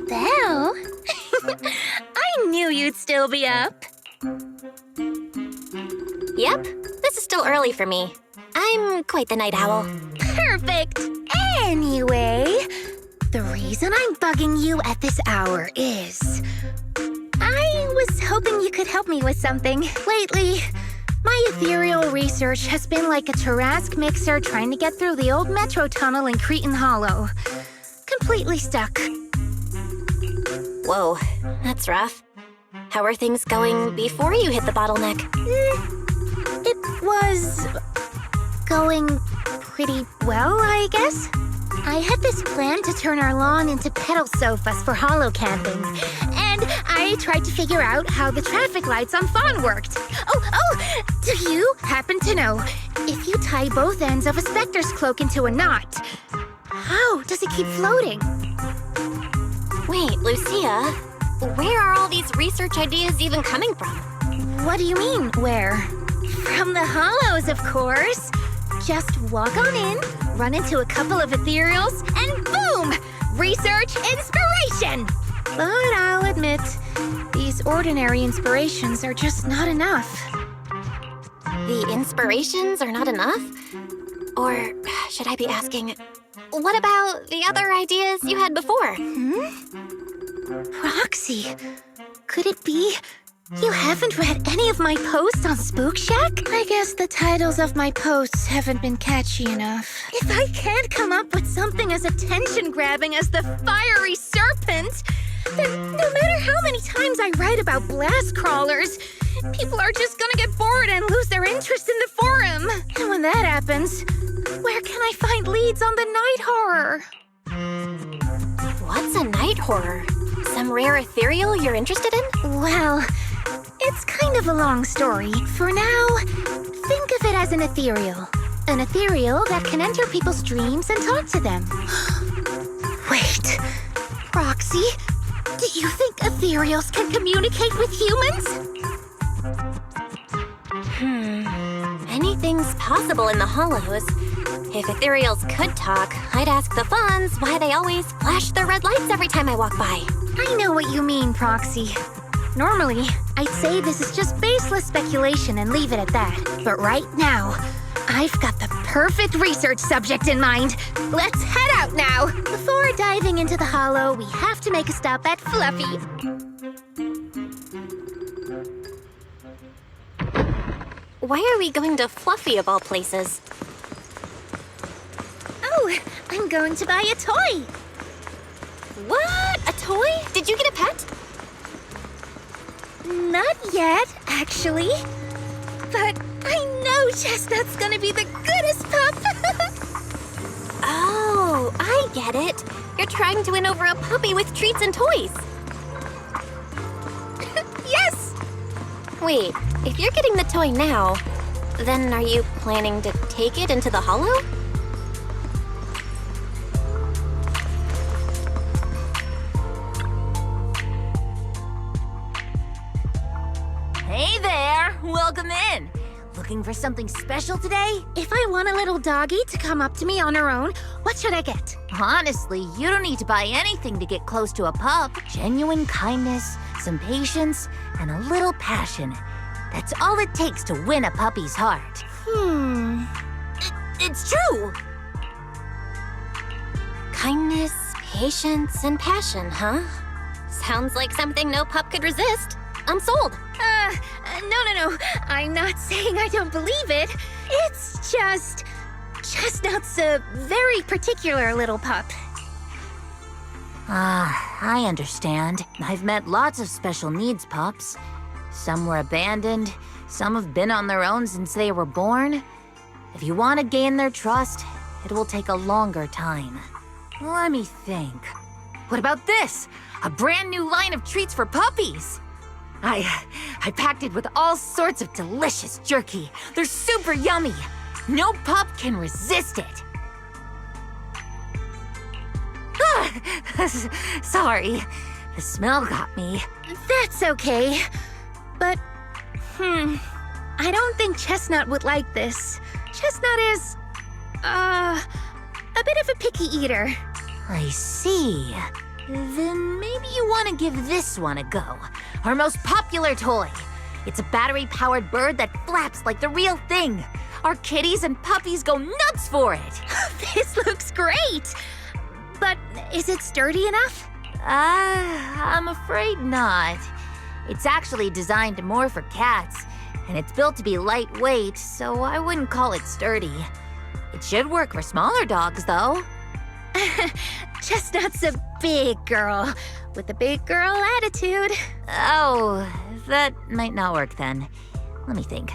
Belle? I knew you'd still be up. Yep, this is still early for me. I'm quite the night owl. Perfect. Anyway, the reason I'm bugging you at this hour is... I was hoping you could help me with something. Lately, my ethereal research has been like a Tarrasque mixer trying to get through the old metro tunnel in Cretan Hollow. Completely stuck. Whoa, that's rough. How are things going before you hit the bottleneck? It was... going pretty well, I guess. I had this plan to turn our lawn into pedal sofas for hollow camping, and I tried to figure out how the traffic lights on Fawn worked. Oh, do you happen to know if you tie both ends of a Spectre's cloak into a knot, how does it keep floating? Wait, Lucia, where are all these research ideas even coming from? What do you mean, where? From the hollows, of course. Just walk on in, run into a couple of ethereals, and boom! Research inspiration! But I'll admit, these ordinary inspirations are just not enough. The inspirations are not enough? Or should I be asking, what about the other ideas you had before? Proxy, could it be you haven't read any of my posts on Spook Shack? I guess the titles of my posts haven't been catchy enough. If I can't come up with something as attention-grabbing as the fiery serpent, then no matter how many times I write about blast crawlers, people are just gonna get bored and lose their interest in the forum. And when that happens, where can I find leads on the night horror? What's a night horror? Some rare ethereal you're interested in? Well, it's kind of a long story. For now, think of it as an ethereal. An ethereal that can enter people's dreams and talk to them. Wait, Proxy, do you think ethereals can communicate with humans? Anything's possible in the hollows. If ethereals could talk, I'd ask the Fawns why they always flash their red lights every time I walk by. I know what you mean, Proxy. Normally, I'd say this is just baseless speculation and leave it at that. But right now, I've got the perfect research subject in mind. Let's head out now. Before diving into the hollow, we have to make a stop at Fluffy. Why are we going to Fluffy of all places? Oh, I'm going to buy a toy. What? A toy? Did you get a pet? Not yet, actually. But I know Chestnut's gonna be the goodest pup. Oh, I get it. You're trying to win over a puppy with treats and toys. Yes! Wait, if you're getting the toy now, then are you planning to take it into the hollow? Hey there! Welcome in! Looking for something special today? If I want a little doggy to come up to me on her own, what should I get? Honestly, you don't need to buy anything to get close to a pup. Genuine kindness, some patience, and a little passion. That's all it takes to win a puppy's heart. It's true! Kindness, patience, and passion, huh? Sounds like something no pup could resist. I'm sold. No. I'm not saying I don't believe it. It's just... Chestnut's a very particular little pup. I understand. I've met lots of special needs pups. Some were abandoned, some have been on their own since they were born. If you want to gain their trust, it will take a longer time. Let me think. What about this? A brand new line of treats for puppies! I packed it with all sorts of delicious jerky. They're super yummy. No pup can resist it. Sorry, the smell got me. That's okay. But, I don't think Chestnut would like this. Chestnut is, a bit of a picky eater. I see. Then maybe you want to give this one a go. Our most popular toy. It's a battery-powered bird that flaps like the real thing. Our kitties and puppies go nuts for it. This looks great! But is it sturdy enough? I'm afraid not. It's actually designed more for cats, and it's built to be lightweight, so I wouldn't call it sturdy. It should work for smaller dogs, though. Chestnut's a big girl with a big girl attitude. Oh, that might not work then. Let me think.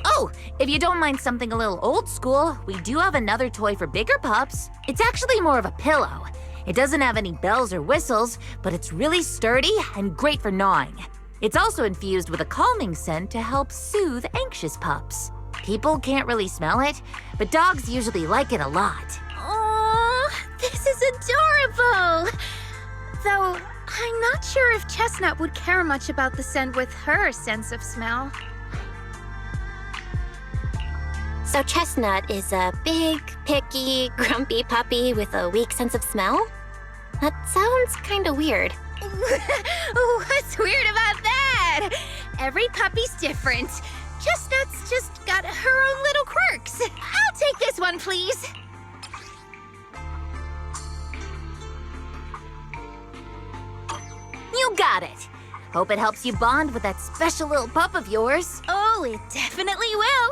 Oh, if you don't mind something a little old school, we do have another toy for bigger pups. It's actually more of a pillow. It doesn't have any bells or whistles, but it's really sturdy and great for gnawing. It's also infused with a calming scent to help soothe anxious pups. People can't really smell it, but dogs usually like it a lot. Oh, this is adorable! Though, I'm not sure if Chestnut would care much about the scent with her sense of smell. So Chestnut is a big, picky, grumpy puppy with a weak sense of smell? That sounds kinda weird. What's weird about that? Every puppy's different. Chestnut's just got her own little quirks. I'll take this one, please. You got it. Hope it helps you bond with that special little pup of yours. Oh, it definitely will.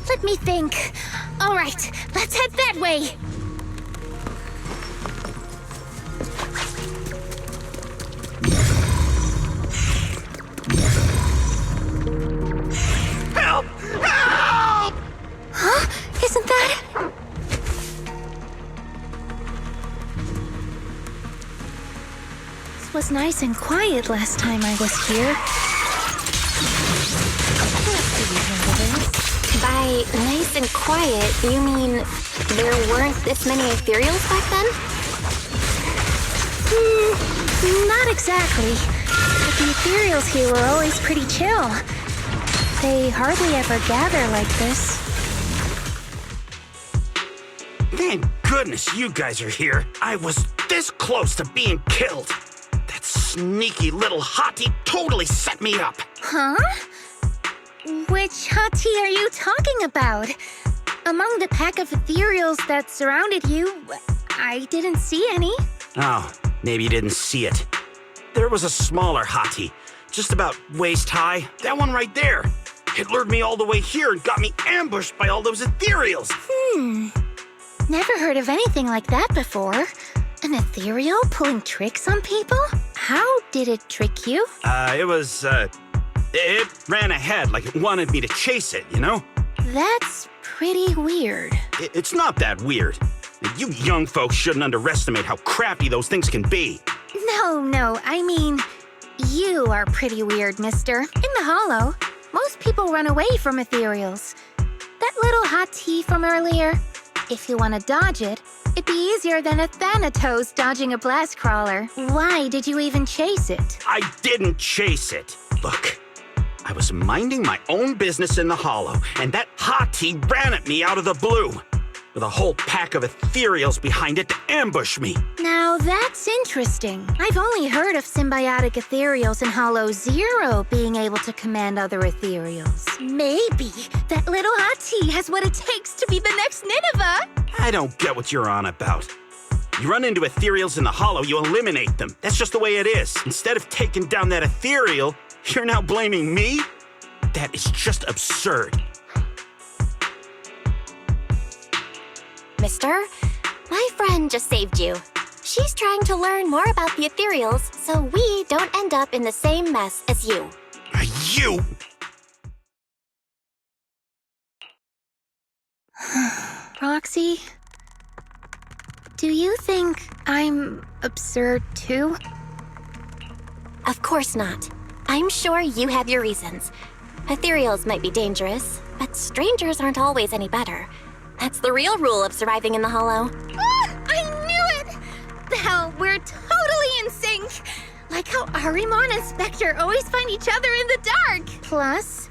Let me think. All right, let's head that way. Help! Help! Huh? Isn't that... It was nice and quiet last time I was here. By nice and quiet, you mean there weren't this many ethereals back then? Not exactly. But the ethereals here were always pretty chill. They hardly ever gather like this. Thank goodness you guys are here. I was this close to being killed. That sneaky little hottie totally set me up. Huh? Which hottie are you talking about? Among the pack of ethereals that surrounded you, I didn't see any. Oh, maybe you didn't see it. There was a smaller hottie, just about waist high. That one right there. It lured me all the way here and got me ambushed by all those ethereals. Never heard of anything like that before. An ethereal pulling tricks on people? How did it trick you? It ran ahead like it wanted me to chase it, you know? That's pretty weird. It's not that weird. You young folks shouldn't underestimate how crappy those things can be. No, I mean, you are pretty weird, mister. In the Hollow, most people run away from ethereals. That little hottie from earlier, if you want to dodge it, it'd be easier than a Thanatos dodging a blast crawler. Why did you even chase it? I didn't chase it. Look, I was minding my own business in the Hollow, and that hottie ran at me out of the blue, with a whole pack of ethereals behind it to ambush me. Now that's interesting. I've only heard of symbiotic ethereals in Hollow Zero being able to command other ethereals. Maybe that little hottie has what it takes to be the next Nineveh. I don't get what you're on about. You run into ethereals in the Hollow, you eliminate them. That's just the way it is. Instead of taking down that ethereal, you're now blaming me? That is just absurd. Mister, my friend just saved you. She's trying to learn more about the ethereals so we don't end up in the same mess as you. You? Roxy, do you think I'm absurd too? Of course not. I'm sure you have your reasons. Ethereals might be dangerous, but strangers aren't always any better. That's the real rule of surviving in the Hollow. Ah, I knew it! Belle, we're totally in sync. Like how Arimon and Spectre always find each other in the dark. Plus,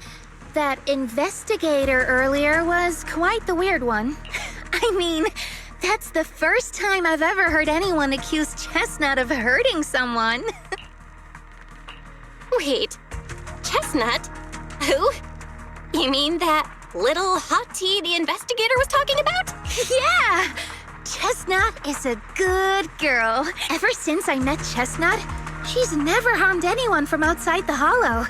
that investigator earlier was quite the weird one. I mean, that's the first time I've ever heard anyone accuse Chestnut of hurting someone. Wait, Chestnut? Who? You mean that little hot tea the investigator was talking about? Yeah! Chestnut is a good girl. Ever since I met Chestnut, she's never harmed anyone from outside the Hollow.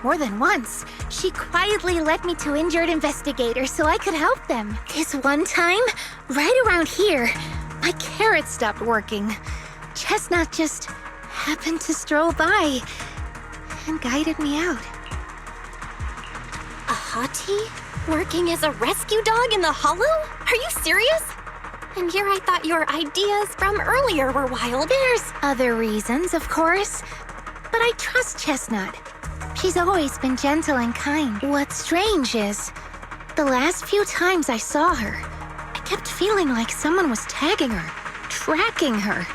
More than once, she quietly led me to injured investigators so I could help them. This one time, right around here, my carrot stopped working. Chestnut just happened to stroll by and guided me out. A hottie? Working as a rescue dog in the Hollow? Are you serious? And here I thought your ideas from earlier were wild. There's other reasons, of course, but I trust Chestnut. She's always been gentle and kind. What's strange is, the last few times I saw her, I kept feeling like someone was tagging her, tracking her.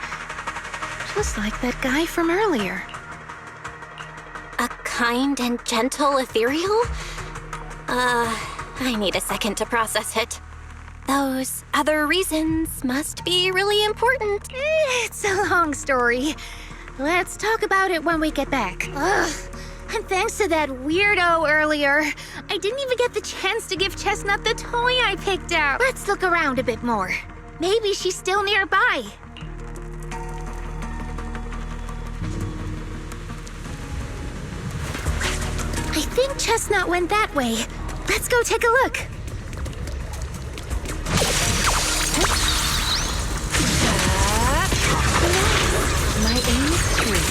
Just like that guy from earlier. A kind and gentle ethereal? I need a second to process it. Those other reasons must be really important. It's a long story. Let's talk about it when we get back. Ugh. And thanks to that weirdo earlier, I didn't even get the chance to give Chestnut the toy I picked out. Let's look around a bit more. Maybe she's still nearby. I think Chestnut went that way. Let's go take a look. My aim is true.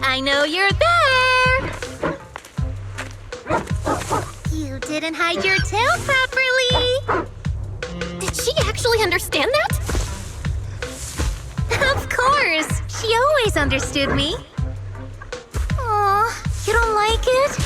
I know you're there! You didn't hide your tail properly! Did she actually understand that? Of course! She always understood me. Aw, you don't like it?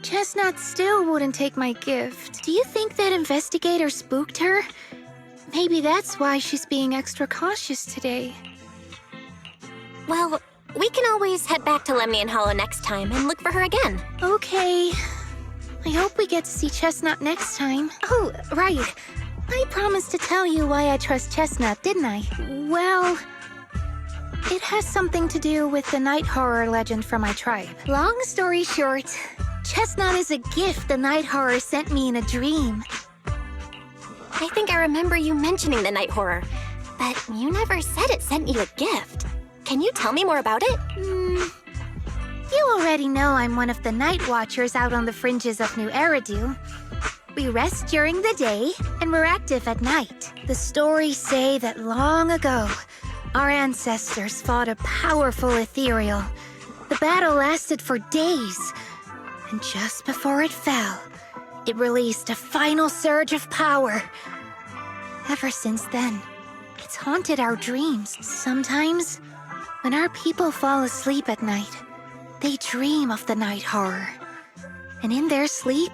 Chestnut still wouldn't take my gift. Do you think that investigator spooked her? Maybe that's why she's being extra cautious today. Well, we can always head back to Lemnian Hollow next time and look for her again. Okay. I hope we get to see Chestnut next time. Oh, right. I promised to tell you why I trust Chestnut, didn't I? Well, it has something to do with the night horror legend from my tribe. Long story short, Chestnut is a gift the night horror sent me in a dream. I think I remember you mentioning the night horror. But you never said it sent you a gift. Can you tell me more about it? You already know I'm one of the Night Watchers out on the fringes of New Eridu. We rest during the day, and we're active at night. The stories say that long ago, our ancestors fought a powerful ethereal. The battle lasted for days, and just before it fell, it released a final surge of power. Ever since then, it's haunted our dreams. Sometimes, when our people fall asleep at night, they dream of the night horror. And in their sleep,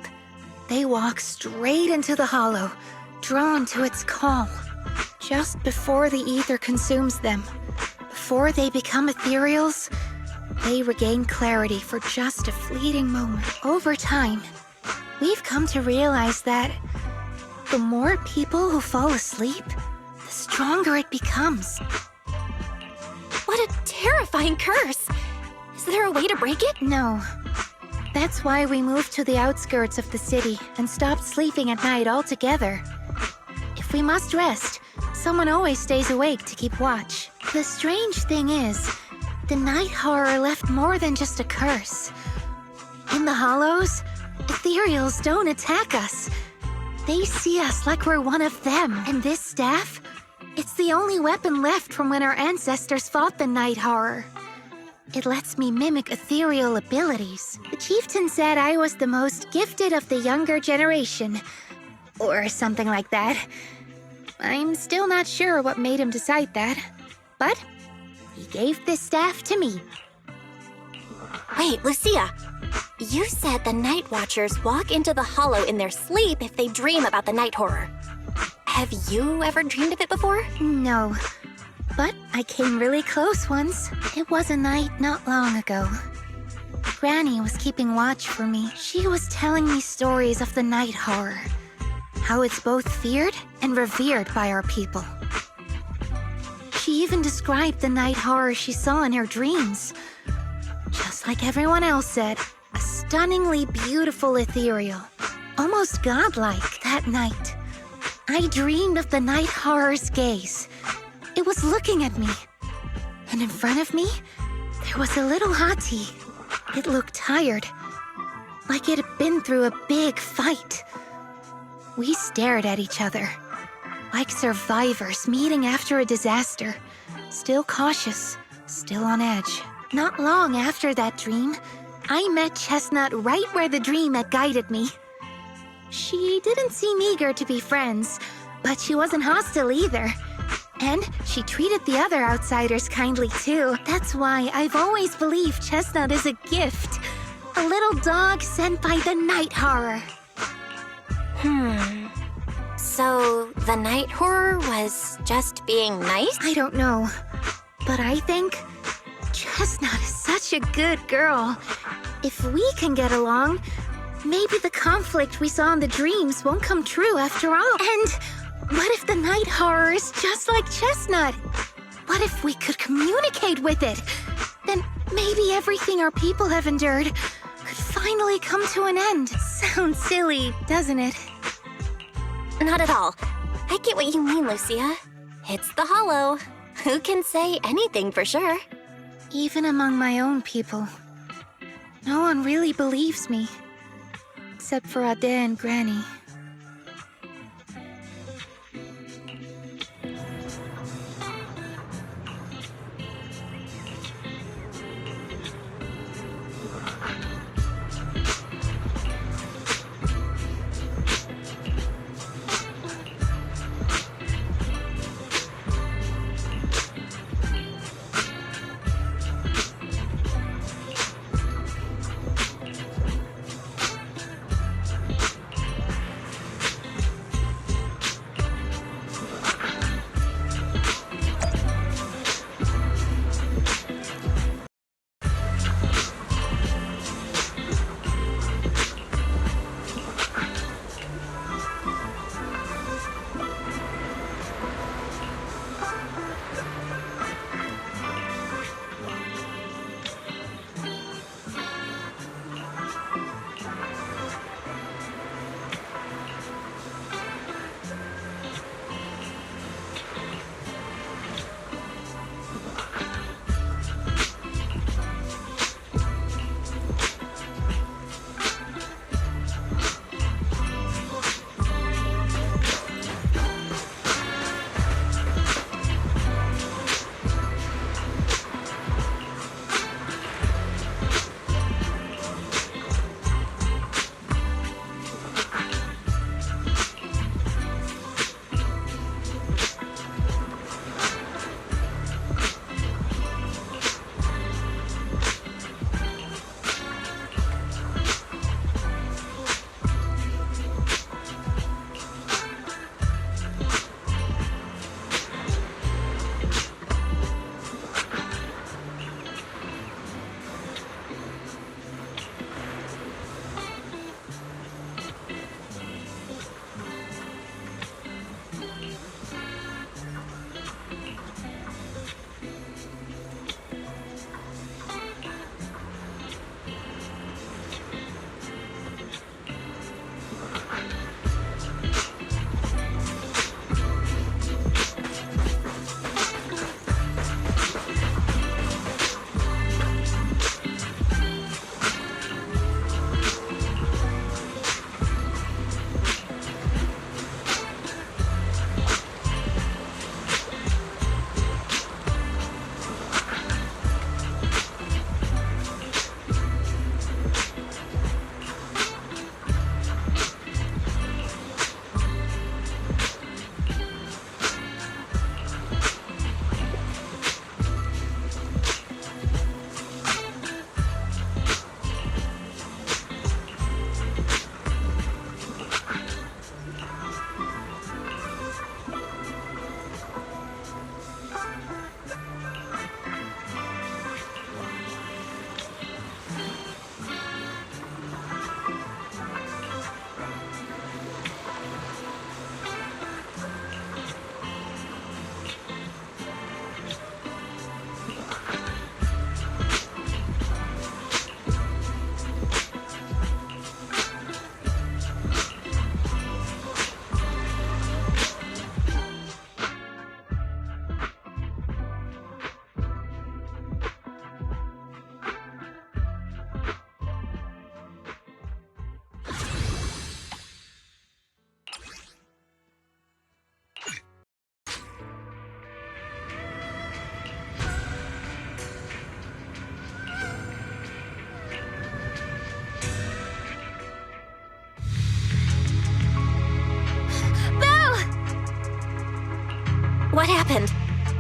they walk straight into the hollow, drawn to its call. Just before the ether consumes them, before they become ethereals, they regain clarity for just a fleeting moment. Over time, we've come to realize that the more people who fall asleep, the stronger it becomes. What a terrifying curse! Is there a way to break it? No. That's why we moved to the outskirts of the city and stopped sleeping at night altogether. If we must rest, someone always stays awake to keep watch. The strange thing is, the night horror left more than just a curse. In the hollows, ethereals don't attack us. They see us like we're one of them. And this staff, it's the only weapon left from when our ancestors fought the night horror. It lets me mimic ethereal abilities. The chieftain said I was the most gifted of the younger generation. Or something like that. I'm still not sure what made him decide that. But he gave this staff to me. Wait, Lucia. You said the Night Watchers walk into the hollow in their sleep if they dream about the night horror. Have you ever dreamed of it before? No. But I came really close once. It was a night not long ago. Granny was keeping watch for me. She was telling me stories of the night horror. How it's both feared and revered by our people. She even described the night horror she saw in her dreams. Just like everyone else said, a stunningly beautiful ethereal. Almost godlike that night. I dreamed of the night horror's gaze. It was looking at me. And in front of me, there was a little hottie. It looked tired, like it had been through a big fight. We stared at each other, like survivors meeting after a disaster, still cautious, still on edge. Not long after that dream, I met Chestnut right where the dream had guided me. She didn't seem eager to be friends, but she wasn't hostile either. And she treated the other outsiders kindly too. That's why I've always believed Chestnut is a gift. A little dog sent by the night horror. So the night horror was just being nice? I don't know, but I think Chestnut is such a good girl. If we can get along, maybe the conflict we saw in the dreams won't come true after all. And what if the night horror is just like Chestnut? What if we could communicate with it? Then maybe everything our people have endured could finally come to an end. Sounds silly, doesn't it? Not at all. I get what you mean, Lucia. It's the hollow. Who can say anything for sure? Even among my own people, no one really believes me. Except for Ade and Granny.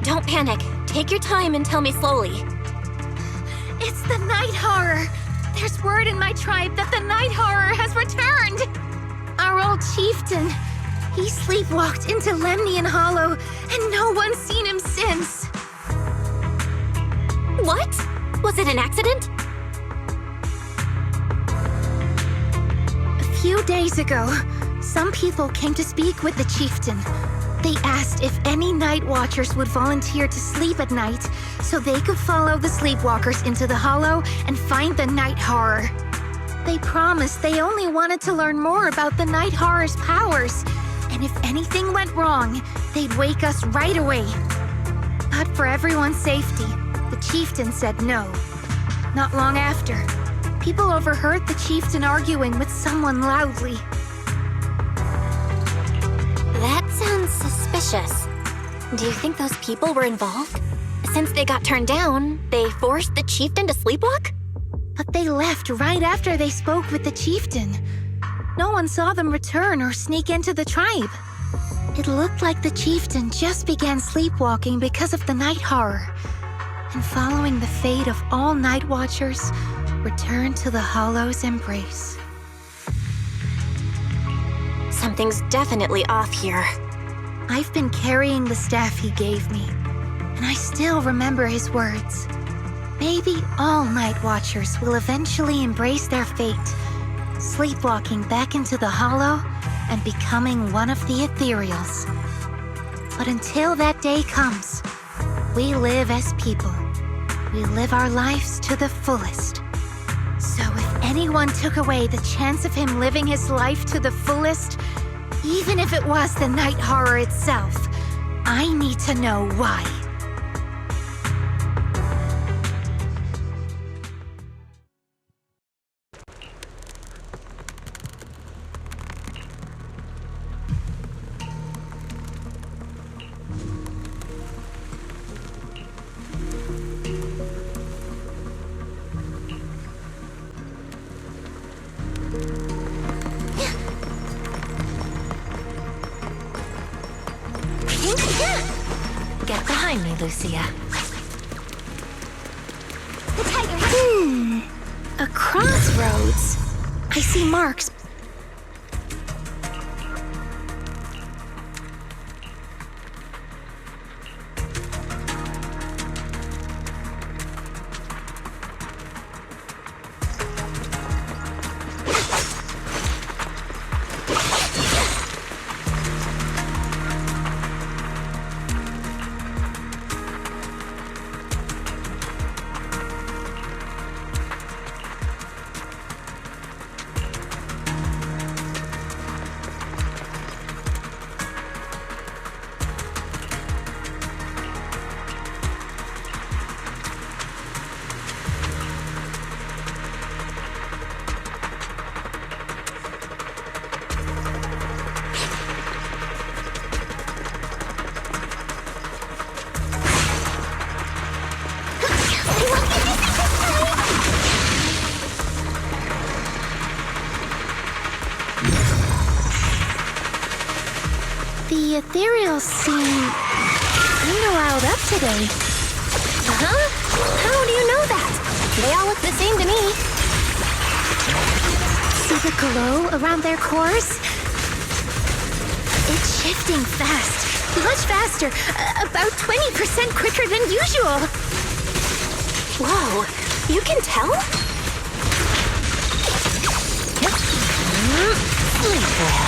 Don't panic. Take your time and tell me slowly. It's the night horror. There's word in my tribe that the night horror has returned. Our old chieftain. He sleepwalked into Lemnian Hollow, and no one's seen him since. What? Was it an accident? A few days ago, some people came to speak with the chieftain. They asked if any night watchers would volunteer to sleep at night so they could follow the sleepwalkers into the hollow and find the night horror. They promised they only wanted to learn more about the night horror's powers, and if anything went wrong, they'd wake us right away. But for everyone's safety, the chieftain said no. Not long after, people overheard the chieftain arguing with someone loudly. That sounds suspicious. Do you think those people were involved? Since they got turned down, they forced the chieftain to sleepwalk? But they left right after they spoke with the chieftain. No one saw them return or sneak into the tribe. It looked like the chieftain just began sleepwalking because of the night horror, and following the fate of all night watchers, returned to the Hollow's embrace. Something's definitely off here. I've been carrying the staff he gave me, and I still remember his words. Maybe all night watchers will eventually embrace their fate, sleepwalking back into the Hollow and becoming one of the ethereals. But until that day comes, we live as people. We live our lives to the fullest. So if anyone took away the chance of him living his life to the fullest, even if it was the night horror itself, I need to know why. Get behind me, Lucia. A crossroads. I see marks. The ethereals seem kinda riled up today. Huh? How do you know that? They all look the same to me. See the glow around their cores? It's shifting fast. Much faster. About 20% quicker than usual. Whoa, you can tell? Sleep well.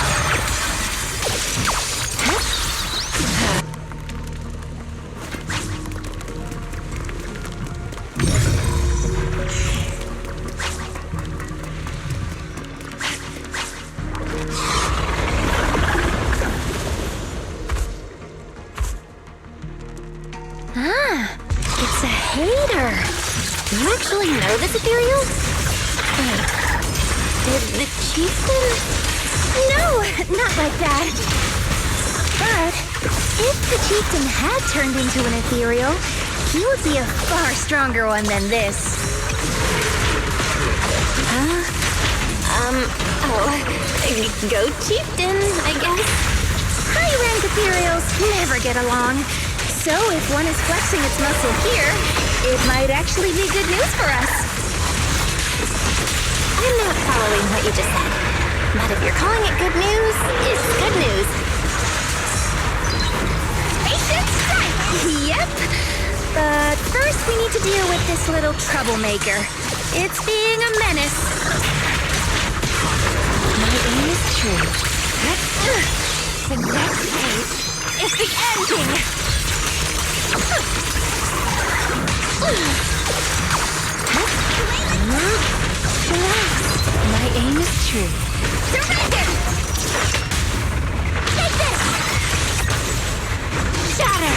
It's a hater. You actually know this ethereal? Did the chieftain? No, not like that. But if the chieftain had turned into an ethereal, he would be a far stronger one than this. Go chieftain, I guess. High-rank ethereals never get along. So if one is flexing its muscle here, it might actually be good news for us. I'm not following what you just said. But if you're calling it good news, it's good news. Patient strike! Yep. But first we need to deal with this little troublemaker. It's being a menace. My aim is true. The next phase is the ending. Relax. My aim is true. Surrender! Take this! Shatter!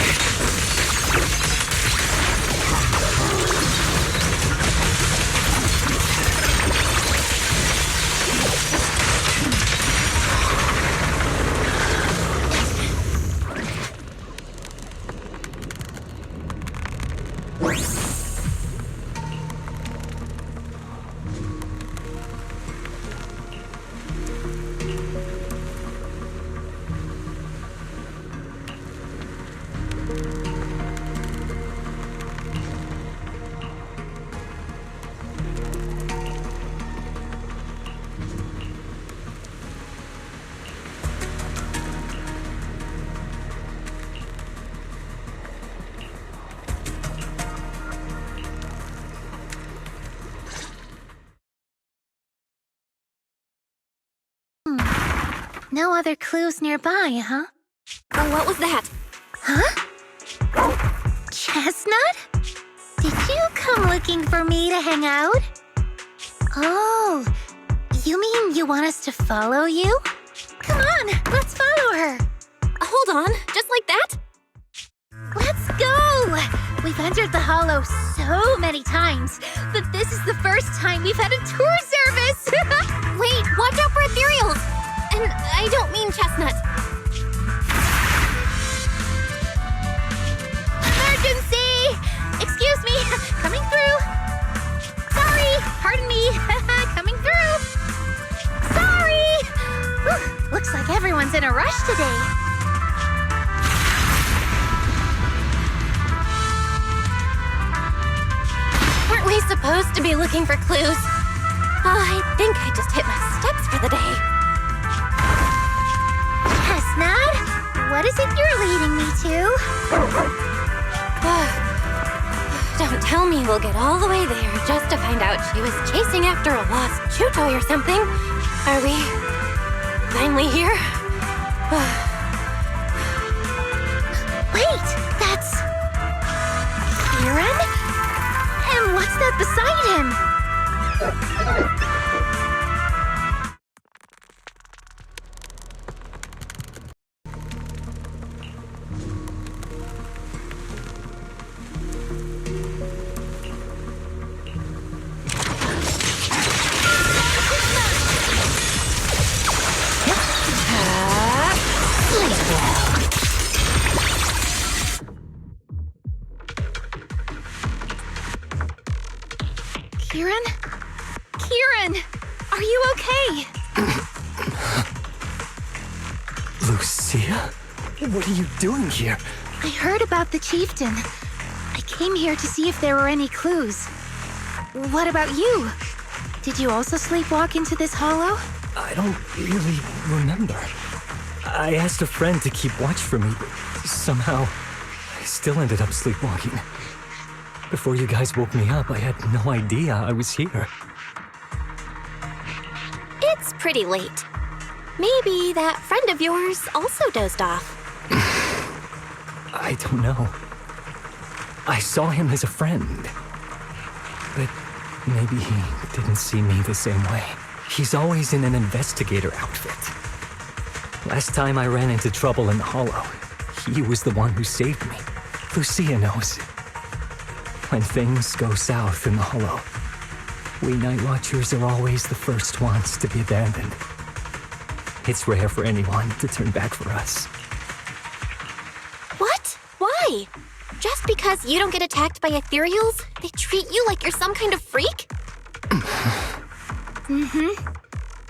No other clues nearby, huh? Oh, what was that? Huh? Chestnut? Did you come looking for me to hang out? Oh, you mean you want us to follow you? Come on, let's follow her. Hold on, just like that? Let's go! We've entered the Hollow so many times, but this is the first time we've had a tour service! Wait, watch out for ethereals! And I don't mean chestnut. Emergency! Excuse me, coming through. Sorry, pardon me, coming through. Sorry! Whew, looks like everyone's in a rush today. Weren't we supposed to be looking for clues? I think I just hit my steps for the day. Chestnut, what is it you're leading me to? Don't tell me we'll get all the way there just to find out she was chasing after a lost chew toy or something. Are we finally here? Wait, that's... Kieran? And what's that beside him? Kieran? Kieran! Are you okay? Lucia? What are you doing here? I heard about the chieftain. I came here to see if there were any clues. What about you? Did you also sleepwalk into this hollow? I don't really remember. I asked a friend to keep watch for me, but somehow I still ended up sleepwalking. Before you guys woke me up, I had no idea I was here. It's pretty late. Maybe that friend of yours also dozed off. I don't know. I saw him as a friend. But maybe he didn't see me the same way. He's always in an investigator outfit. Last time I ran into trouble in the Hollow, he was the one who saved me. Lucia knows. When things go south in the Hollow, we Night Watchers are always the first ones to be abandoned. It's rare for anyone to turn back for us. What? Why? Just because you don't get attacked by ethereals, they treat you like you're some kind of freak?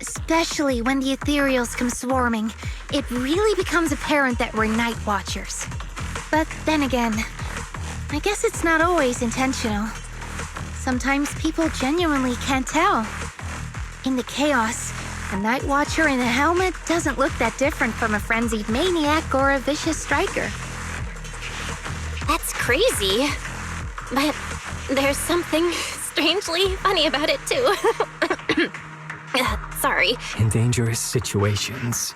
Especially when the ethereals come swarming. It really becomes apparent that we're Night Watchers. But then again, I guess it's not always intentional. Sometimes people genuinely can't tell. In the chaos, a Night Watcher in a helmet doesn't look that different from a frenzied maniac or a vicious striker. That's crazy. But there's something strangely funny about it, too. Sorry. In dangerous situations,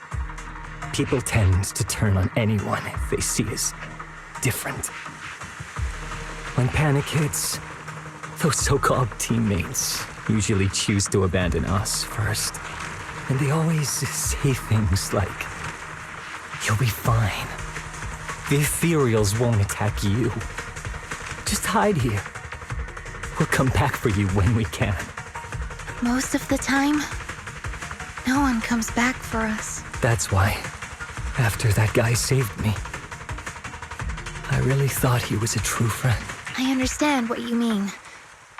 people tend to turn on anyone they see as different. When panic hits, those so-called teammates usually choose to abandon us first. And they always say things like, "You'll be fine. The ethereals won't attack you. Just hide here. We'll come back for you when we can." Most of the time, no one comes back for us. That's why, after that guy saved me, I really thought he was a true friend. I understand what you mean.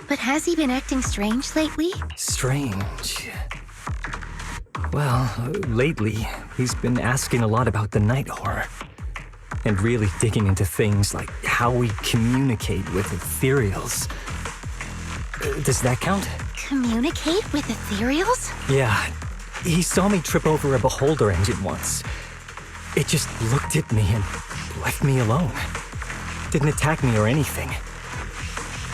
But has he been acting strange lately? Strange. Well, lately, he's been asking a lot about the night horror. And really digging into things like how we communicate with ethereals. Does that count? Communicate with ethereals? Yeah, he saw me trip over a beholder engine once. It just looked at me and left me alone. Didn't attack me or anything.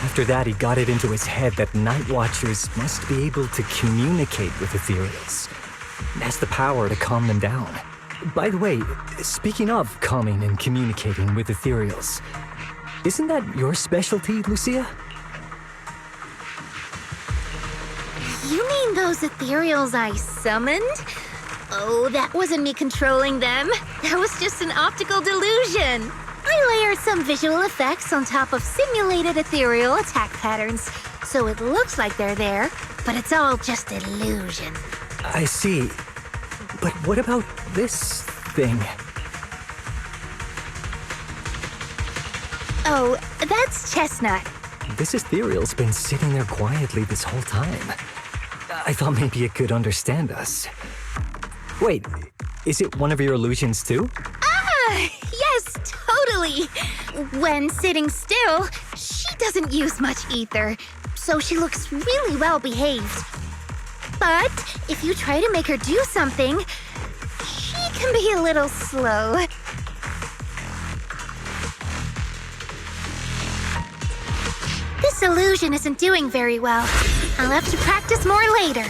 After that, he got it into his head that Night Watchers must be able to communicate with ethereals. And has the power to calm them down. By the way, speaking of calming and communicating with ethereals, isn't that your specialty, Lucia? You mean those ethereals I summoned? Oh, that wasn't me controlling them. That was just an optical delusion. I layered some visual effects on top of simulated ethereal attack patterns, so it looks like they're there, but it's all just illusion. I see. But what about this thing? Oh, that's Chestnut. This ethereal's been sitting there quietly this whole time. I thought maybe it could understand us. Wait, is it one of your illusions too? Ah, yes, totally. When sitting still, she doesn't use much ether, so she looks really well behaved. But if you try to make her do something, she can be a little slow. This illusion isn't doing very well. I'll have to practice more later.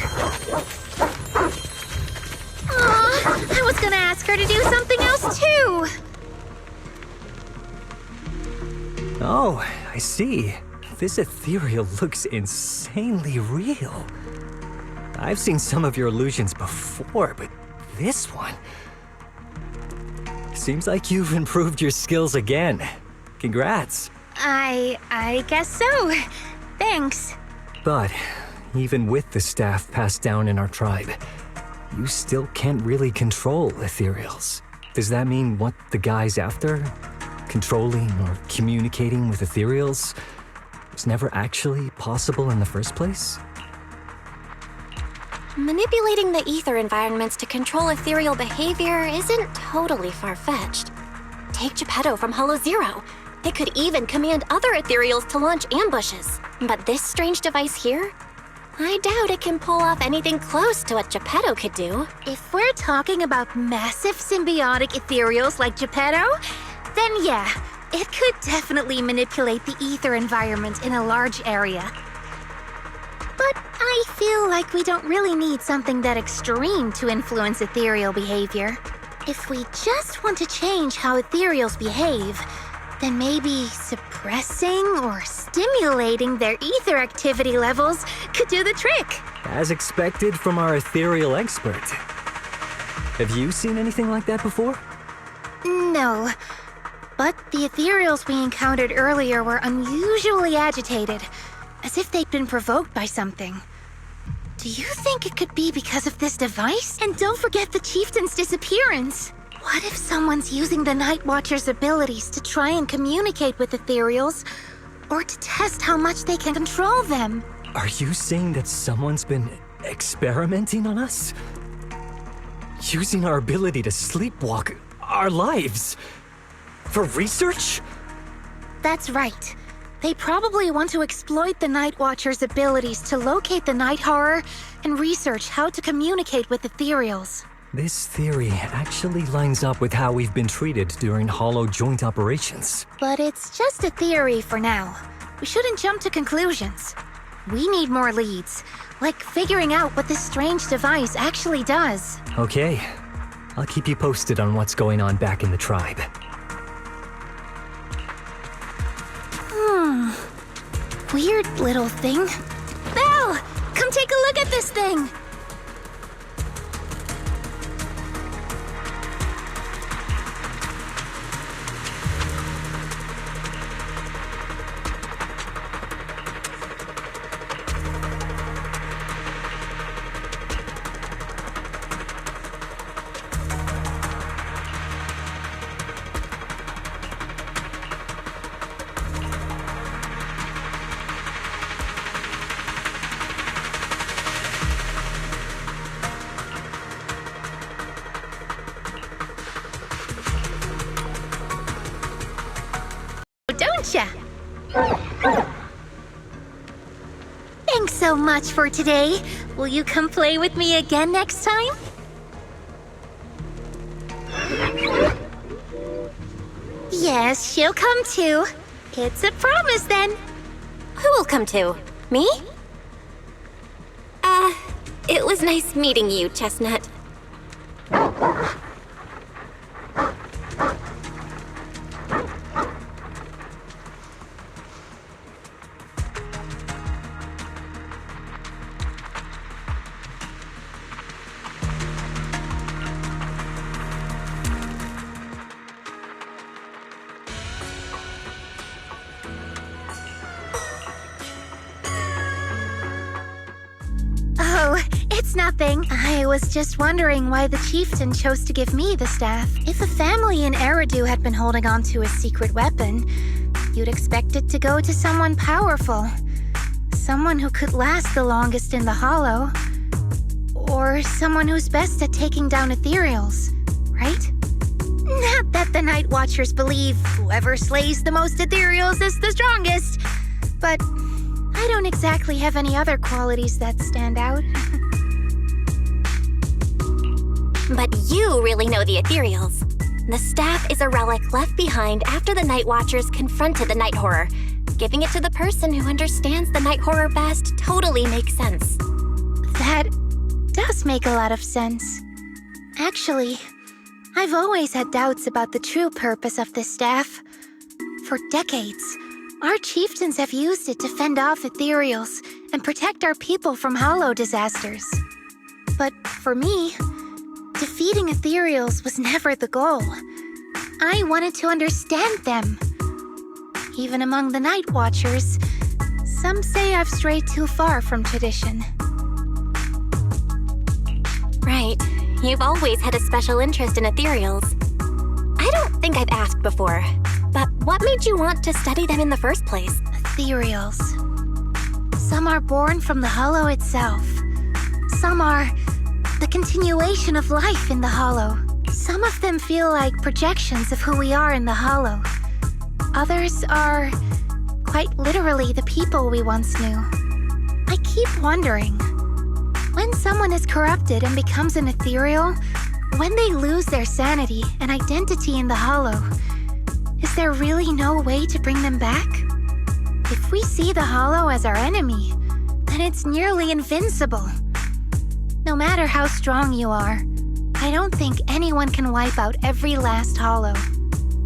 Aw, I was gonna ask her to do something else too. Oh, I see. This ethereal looks insanely real. I've seen some of your illusions before, but this one... Seems like you've improved your skills again. Congrats. I guess so. Thanks. But even with the staff passed down in our tribe, you still can't really control ethereals. Does that mean what the guy's after? Controlling or communicating with ethereals was never actually possible in the first place? Manipulating the ether environments to control ethereal behavior isn't totally far-fetched. Take Geppetto from Hollow Zero. It could even command other ethereals to launch ambushes. But this strange device here? I doubt it can pull off anything close to what Geppetto could do. If we're talking about massive symbiotic ethereals like Geppetto, then yeah, it could definitely manipulate the ether environment in a large area. But I feel like we don't really need something that extreme to influence ethereal behavior. If we just want to change how ethereals behave, then maybe suppressing or stimulating their ether activity levels could do the trick. As expected from our ethereal expert. Have you seen anything like that before? No. But the ethereals we encountered earlier were unusually agitated, as if they'd been provoked by something. Do you think it could be because of this device? And don't forget the chieftain's disappearance. What if someone's using the Night Watcher's abilities to try and communicate with ethereals, or to test how much they can control them? Are you saying that someone's been experimenting on us? Using our ability to sleepwalk our lives? For research? That's right. They probably want to exploit the Night Watcher's abilities to locate the night horror and research how to communicate with ethereals. This theory actually lines up with how we've been treated during Hollow joint operations. But it's just a theory for now. We shouldn't jump to conclusions. We need more leads, like figuring out what this strange device actually does. Okay. I'll keep you posted on what's going on back in the tribe. Weird little thing. Belle! Come take a look at this thing! Don't ya? Thanks so much for today. Will you come play with me again next time? Yes, she'll come too. It's a promise then. Who will come too? Me? It was nice meeting you, Chestnut. Oh, it's nothing. I was just wondering why the chieftain chose to give me the staff. If a family in Eridu had been holding on to a secret weapon, you'd expect it to go to someone powerful. Someone who could last the longest in the Hollow. Or someone who's best at taking down ethereals, right? Not that the Night Watchers believe whoever slays the most ethereals is the strongest, but I don't exactly have any other qualities that stand out. But you really know the ethereals. The staff is a relic left behind after the Night Watchers confronted the night horror. Giving it to the person who understands the night horror best totally makes sense. That does make a lot of sense. Actually, I've always had doubts about the true purpose of this staff. For decades, our chieftains have used it to fend off ethereals and protect our people from Hollow disasters. But for me, defeating ethereals was never the goal. I wanted to understand them. Even among the Night Watchers, some say I've strayed too far from tradition. Right. You've always had a special interest in ethereals. I don't think I've asked before, but what made you want to study them in the first place? Ethereals. Some are born from the Hollow itself. Some are the continuation of life in the Hollow. Some of them feel like projections of who we are in the Hollow. Others are quite literally the people we once knew. I keep wondering, when someone is corrupted and becomes an ethereal, when they lose their sanity and identity in the Hollow, is there really no way to bring them back? If we see the Hollow as our enemy, then it's nearly invincible. No matter how strong you are, I don't think anyone can wipe out every last Hollow.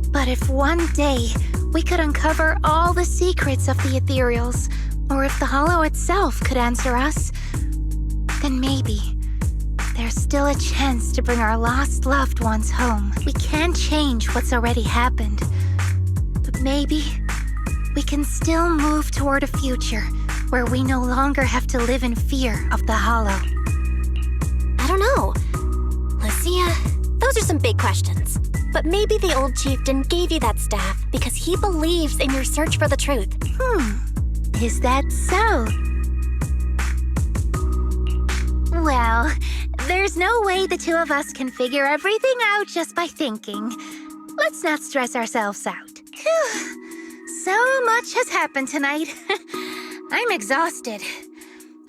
But if one day we could uncover all the secrets of the ethereals, or if the Hollow itself could answer us, then maybe there's still a chance to bring our lost loved ones home. We can't change what's already happened, but maybe we can still move toward a future where we no longer have to live in fear of the Hollow. I don't know. Lucia, those are some big questions. But maybe the old chieftain gave you that staff because he believes in your search for the truth. Is that so? Well, there's no way the two of us can figure everything out just by thinking. Let's not stress ourselves out. Phew. So much has happened tonight. I'm exhausted.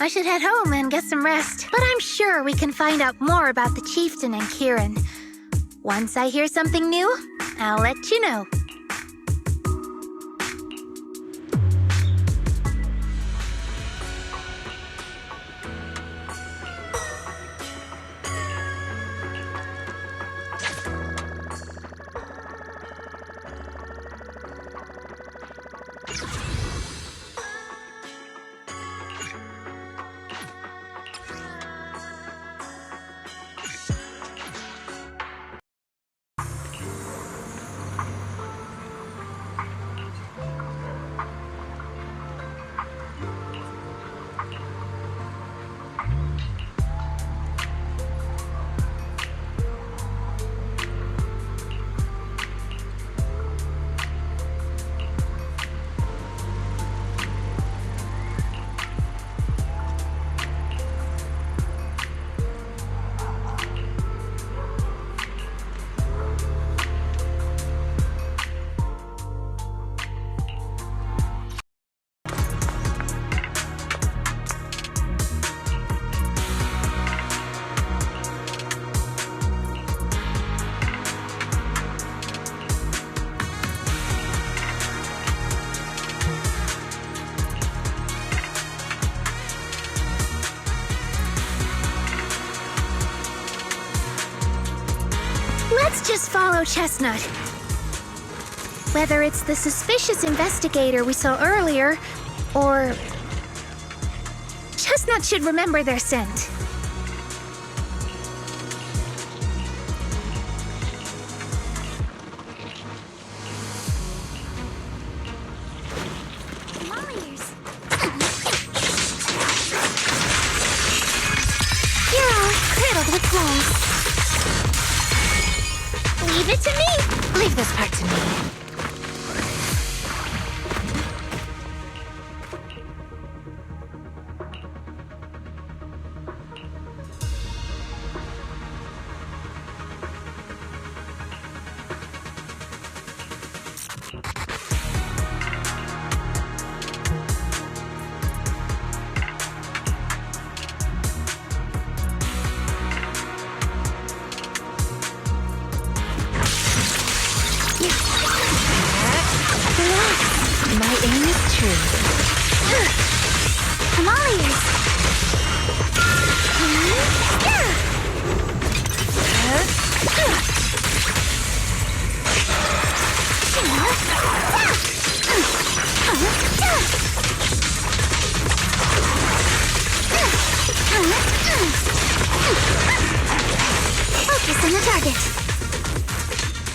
I should head home and get some rest. But I'm sure we can find out more about the chieftain and Kieran. Once I hear something new, I'll let you know. Let's just follow Chestnut. Whether it's the suspicious investigator we saw earlier, or... Chestnut should remember their scent. You're all cradled with flaws. Leave it to me! Leave this part to me. My aim is true. I'm all ears. Focus on the target.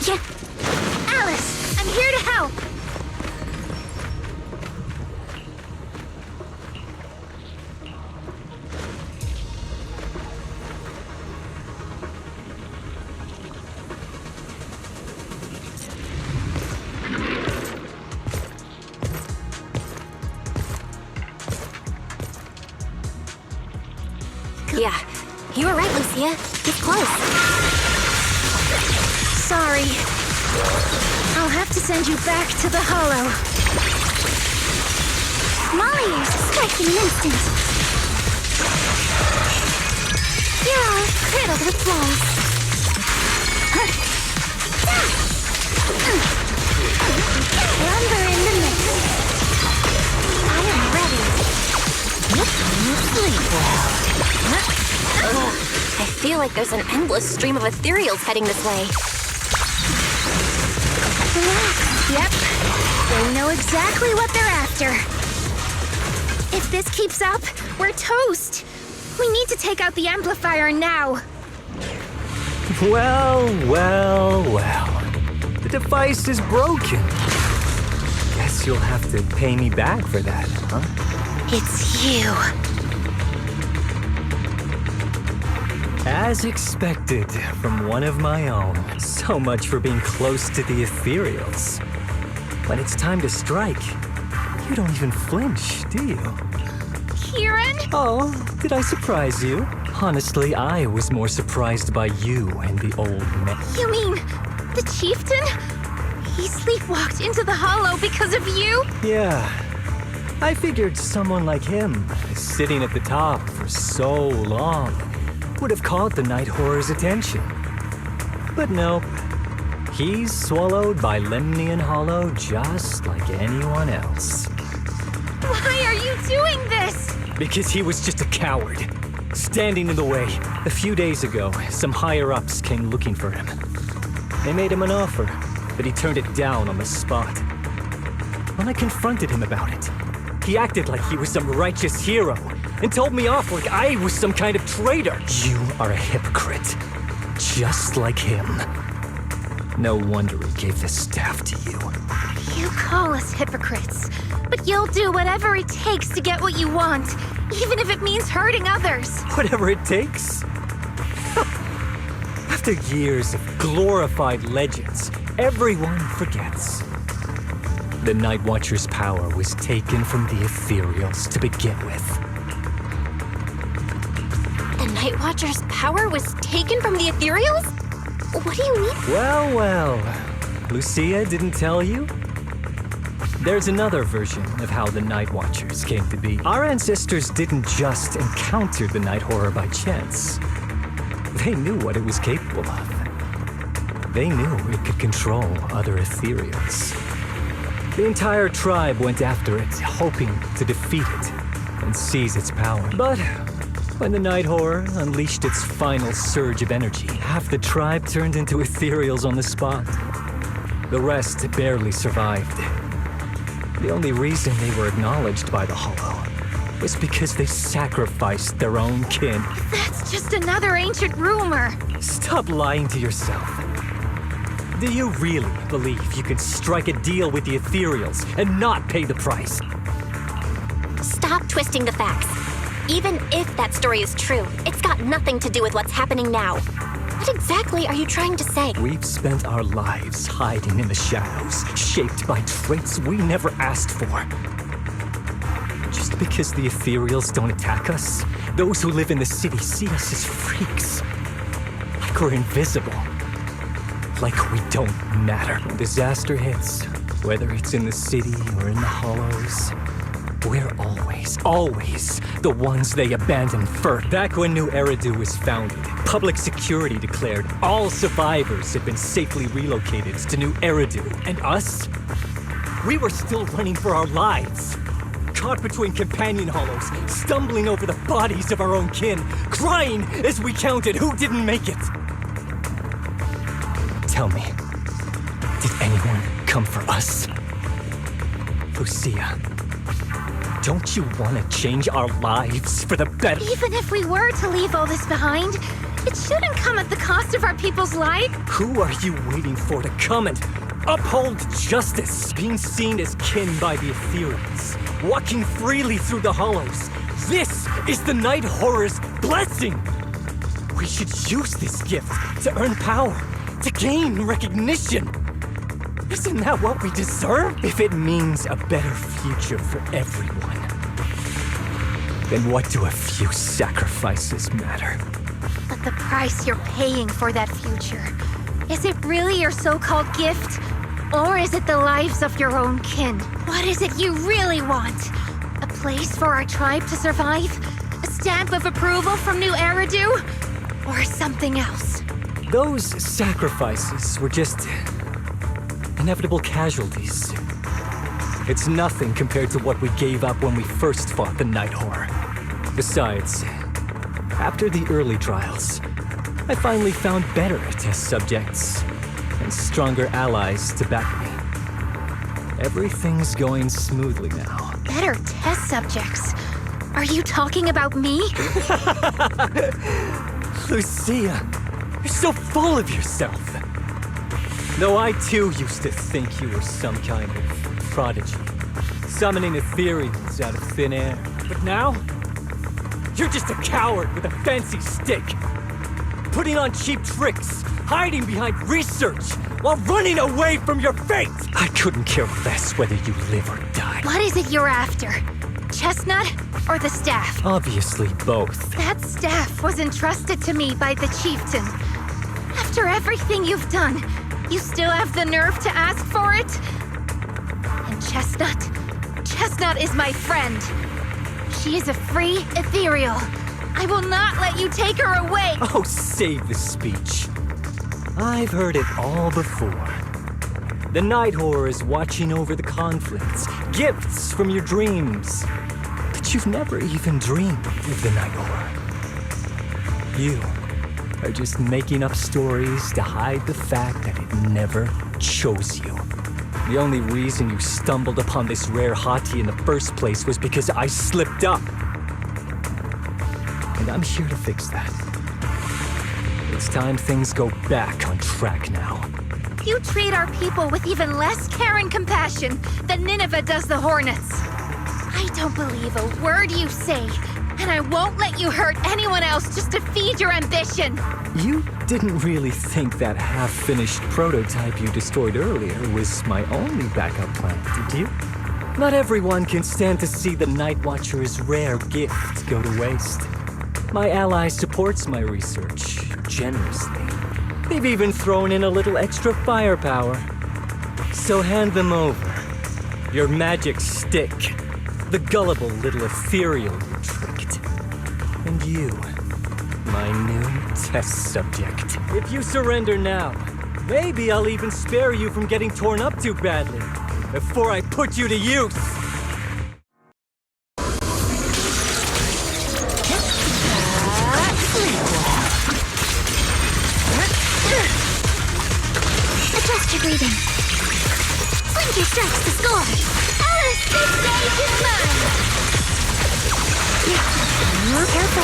Yeah. Alice, I'm here to help! Yeah, you were right, Lucia. It's close. Sorry. I'll have to send you back to the Hollow. Molly ears strike in an instant. You're all cradled with flaws. Lumber in the mix. I am ready. Sleep well. I feel like there's an endless stream of ethereals heading this way. Yep. They know exactly what they're after. If this keeps up, we're toast. We need to take out the amplifier now. Well, well, well. The device is broken. Guess you'll have to pay me back for that, huh? It's you. As expected, from one of my own. So much for being close to the ethereals. When it's time to strike, you don't even flinch, do you? Kieran? Oh, did I surprise you? Honestly, I was more surprised by you and the old man. You mean The chieftain? He sleepwalked into the hollow because of you? Yeah. I figured someone like him, sitting at the top for so long, would have caught the night horror's attention. But nope. He's swallowed by Lemnian Hollow just like anyone else. Why are you doing this? Because he was just a coward, standing in the way. A few days ago, some higher-ups came looking for him. They made him an offer, but he turned it down on the spot. When I confronted him about it, he acted like he was some righteous hero and told me off like I was some kind of traitor. You are a hypocrite, just like him. No wonder he gave the staff to you. You call us hypocrites, but you'll do whatever it takes to get what you want, even if it means hurting others. Whatever it takes. After years of glorified legends, everyone forgets. The Night Watcher's power was taken from the Ethereals to begin with. The Night Watcher's power was taken from the Ethereals? What do you mean? Well. Lucia didn't tell you? There's another version of how the Night Watchers came to be. Our ancestors didn't just encounter the Night Horror by chance. They knew what it was capable of. They knew it could control other Ethereals. The entire tribe went after it, hoping to defeat it and seize its power. But when the Night Horror unleashed its final surge of energy, half the tribe turned into Ethereals on the spot. The rest barely survived. The only reason they were acknowledged by the Hollow was because they sacrificed their own kin. That's just another ancient rumor. Stop lying to yourself. Do you really believe you can strike a deal with the Ethereals and not pay the price? Stop twisting the facts. Even if that story is true, it's got nothing to do with what's happening now. What exactly are you trying to say? We've spent our lives hiding in the shadows, shaped by traits we never asked for. Just because the Ethereals don't attack us, those who live in the city see us as freaks. Like we're invisible. Like we don't matter. When disaster hits, whether it's in the city or in the hollows, we're always the ones they abandon first. Back when New Eridu was founded, public security declared all survivors had been safely relocated to New Eridu. And us? We were still running for our lives. Caught between companion hollows, stumbling over the bodies of our own kin, crying as we counted who didn't make it. Tell me, did anyone come for us? Lucia, don't you want to change our lives for the better? Even if we were to leave all this behind, it shouldn't come at the cost of our people's life. Who are you waiting for to come and uphold justice? Being seen as kin by the Ethereals, walking freely through the hollows. This is the Night Horror's blessing! We should use this gift to earn power, to gain recognition. Isn't that what we deserve? If it means a better future for everyone, then what do a few sacrifices matter? But the price you're paying for that future, is it really your so-called gift? Or is it the lives of your own kin? What is it you really want? A place for our tribe to survive? A stamp of approval from New Eridu? Or something else? Those sacrifices were just inevitable casualties. It's nothing compared to what we gave up when we first fought the Night Horror. Besides, after the early trials, I finally found better test subjects and stronger allies to back me. Everything's going smoothly now. Better test subjects? Are you talking about me? Lucia, you're so full of yourself. Though I too used to think you were some kind of prodigy, summoning Ethereals out of thin air. But now, you're just a coward with a fancy stick, putting on cheap tricks, hiding behind research, while running away from your fate! I couldn't care less whether you live or die. What is it you're after? Chestnut or the staff? Obviously both. That staff was entrusted to me by the chieftain. After everything you've done, You still have the nerve to ask for it? And Chestnut is my friend. She is a free ethereal. I will not let you take her away. Oh, save the speech. I've heard it all before. The night horror is watching over the conflicts, gifts from your dreams. But you've never even dreamed of the night horror. You are just making up stories to hide the fact that it never chose you. The only reason you stumbled upon this rare hottie in the first place was because I slipped up. And I'm here to fix that. It's time things go back on track now. You treat our people with even less care and compassion than Nineveh does the Hornets. I don't believe a word you say, and I won't let you hurt anyone else just to feed your ambition. You didn't really think that half-finished prototype you destroyed earlier was my only backup plan, did you? Not everyone can stand to see the Night Watcher's rare gift go to waste. My ally supports my research generously. They've even thrown in a little extra firepower. So hand them over. Your magic stick. The gullible little ethereal you tricked. And you, my new test subject. If you surrender now, maybe I'll even spare you from getting torn up too badly before I put you to use. Adjust your breathing. Blink your strikes to score. Alice, this stage is mine! Careful.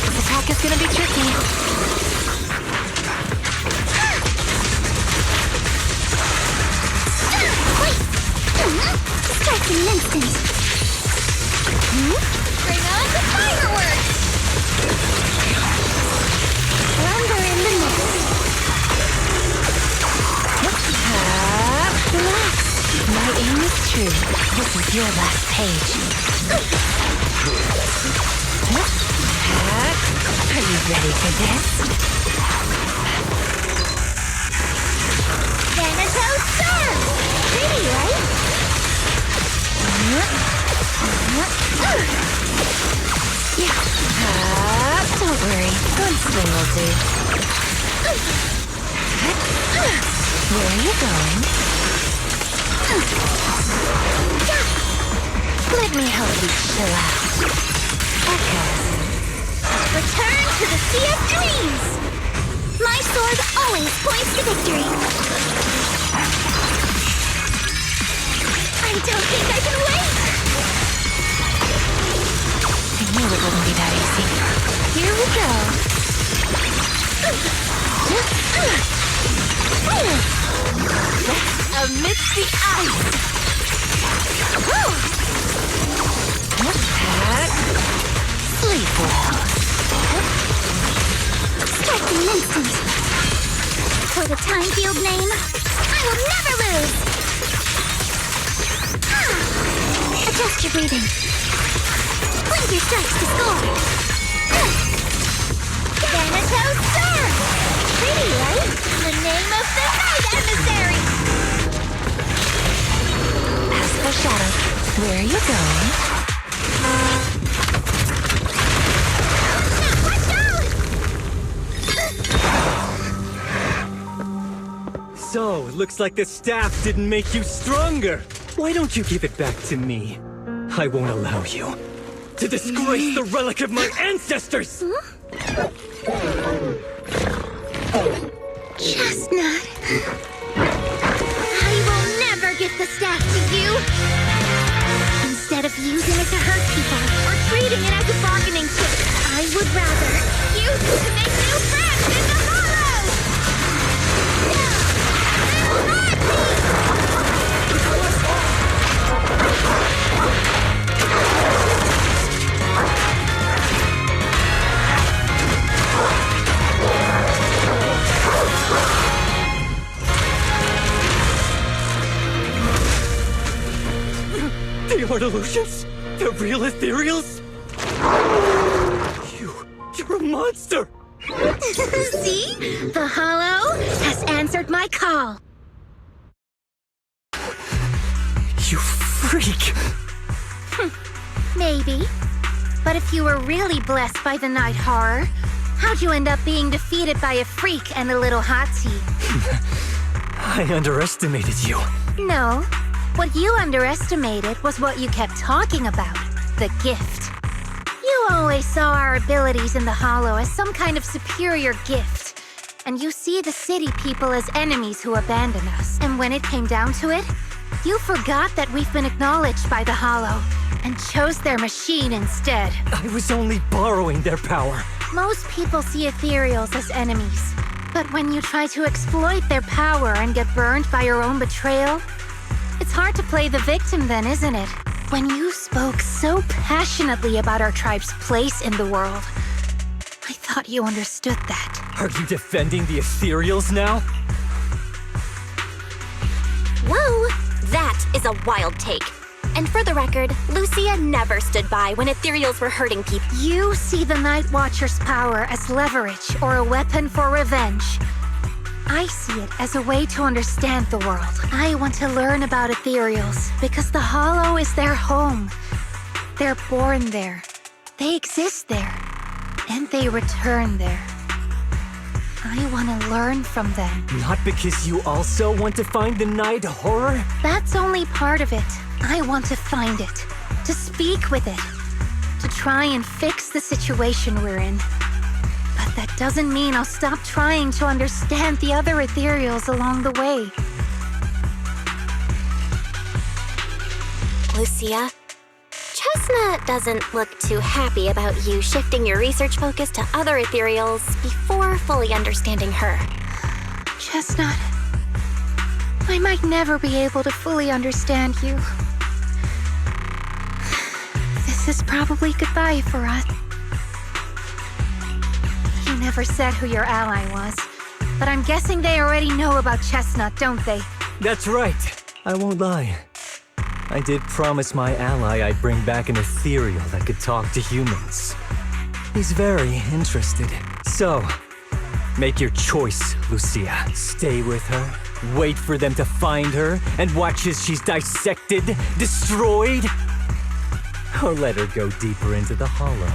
This attack is gonna be tricky. Wait! Strike in an instant. Bring on the fireworks! Thunder in the mist. Relax. My aim is true. This is your last page. Are you ready for this? Thanatos Sun! Pretty, right? Don't worry. One swing will do. Where are you going? Let me help you chill out. Okay. Return to the Sea of Dreams! My sword always points to victory. I don't think I can wait! I knew it wouldn't be that easy. Here we go. Amidst the ice! Sleep well. Strike in an instant. For the time field name, I will never lose. Adjust your breathing. Blink your strikes to score. Thanatos Sun! Pretty, right? The name of the night emissary! Past the shadow. Where are you going? So, it looks like the staff didn't make you stronger. Why don't you give it back to me? I won't allow you to disgrace the relic of my ancestors! Chestnut! I will never give the staff to you! Instead of using it to hurt people or treating it as a bargaining chip, I would rather use it to make new friends in the hollow! The art illusions? The real ethereals? You're a monster! See? The Hollow has answered my call. You freak! Maybe. But if you were really blessed by the night horror, how'd you end up being defeated by a freak and a little hot tea? I underestimated you. No. What you underestimated was what you kept talking about. The gift. You always saw our abilities in the Hollow as some kind of superior gift. And you see the city people as enemies who abandon us. And when it came down to it, you forgot that we've been acknowledged by the Hollow and chose their machine instead. I was only borrowing their power. Most people see ethereals as enemies. But when you try to exploit their power and get burned by your own betrayal, it's hard to play the victim then, isn't it? When you spoke so passionately about our tribe's place in the world, I thought you understood that. Are you defending the ethereals now? Whoa! That is a wild take. And for the record, Lucia never stood by when ethereals were hurting people. You see the Night Watcher's power as leverage or a weapon for revenge. I see it as a way to understand the world. I want to learn about ethereals because the Hollow is their home. They're born there. They exist there. And they return there. I want to learn from them. Not because you also want to find the night horror? That's only part of it. I want to find it, to speak with it, to try and fix the situation we're in. But that doesn't mean I'll stop trying to understand the other ethereals along the way. Lucia, Chestnut doesn't look too happy about you shifting your research focus to other ethereals before fully understanding her. Chestnut, I might never be able to fully understand you. This is probably goodbye for us. You never said who your ally was, but I'm guessing they already know about Chestnut, don't they? That's right. I won't lie. I did promise my ally I'd bring back an ethereal that could talk to humans. He's very interested. So, make your choice, Lucia. Stay with her, wait for them to find her, and watch as she's dissected, destroyed. Or let her go deeper into the Hollow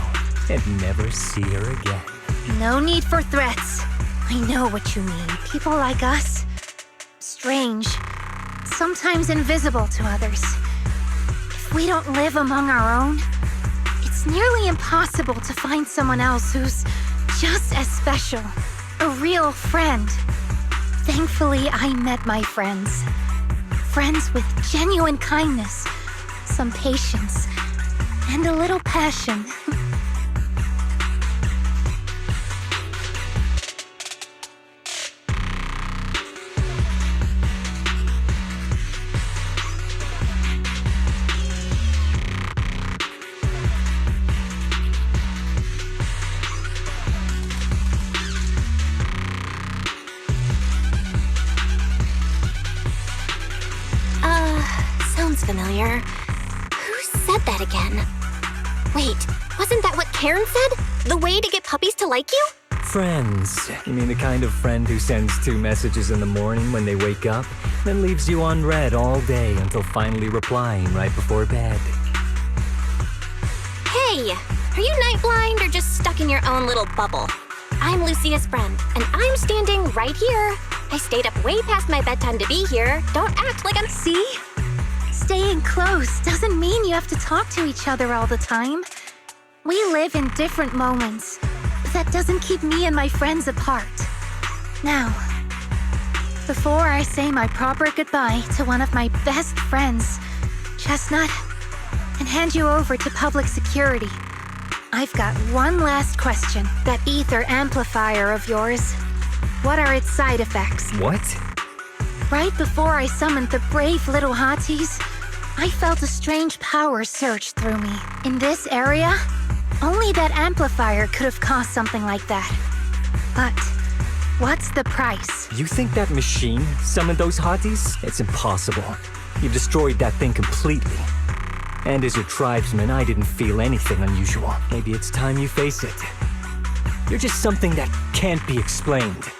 and never see her again. No need for threats. I know what you mean. People like us, strange, sometimes invisible to others. If we don't live among our own, it's nearly impossible to find someone else who's just as special. A real friend. Thankfully, I met my friends. Friends with genuine kindness, some patience, and a little passion. Sounds familiar. Who said that again? Wait, wasn't that what Karen said? The way to get puppies to like you? Friends. You mean the kind of friend who sends 2 messages in the morning when they wake up, then leaves you unread all day until finally replying right before bed. Hey, are you night blind or just stuck in your own little bubble? I'm Lucia's friend, and I'm standing right here. I stayed up way past my bedtime to be here. Don't act like I'm... See? Staying close doesn't mean you have to talk to each other all the time. We live in different moments, but that doesn't keep me and my friends apart. Now, before I say my proper goodbye to one of my best friends, Chestnut, and hand you over to public security, I've got one last question. That ether amplifier of yours, what are its side effects? What? Right before I summoned the brave little hotties, I felt a strange power surge through me. In this area, only that amplifier could have caused something like that. But what's the price? You think that machine summoned those hotties? It's impossible. You destroyed that thing completely. And as your tribesman, I didn't feel anything unusual. Maybe it's time you face it. You're just something that can't be explained.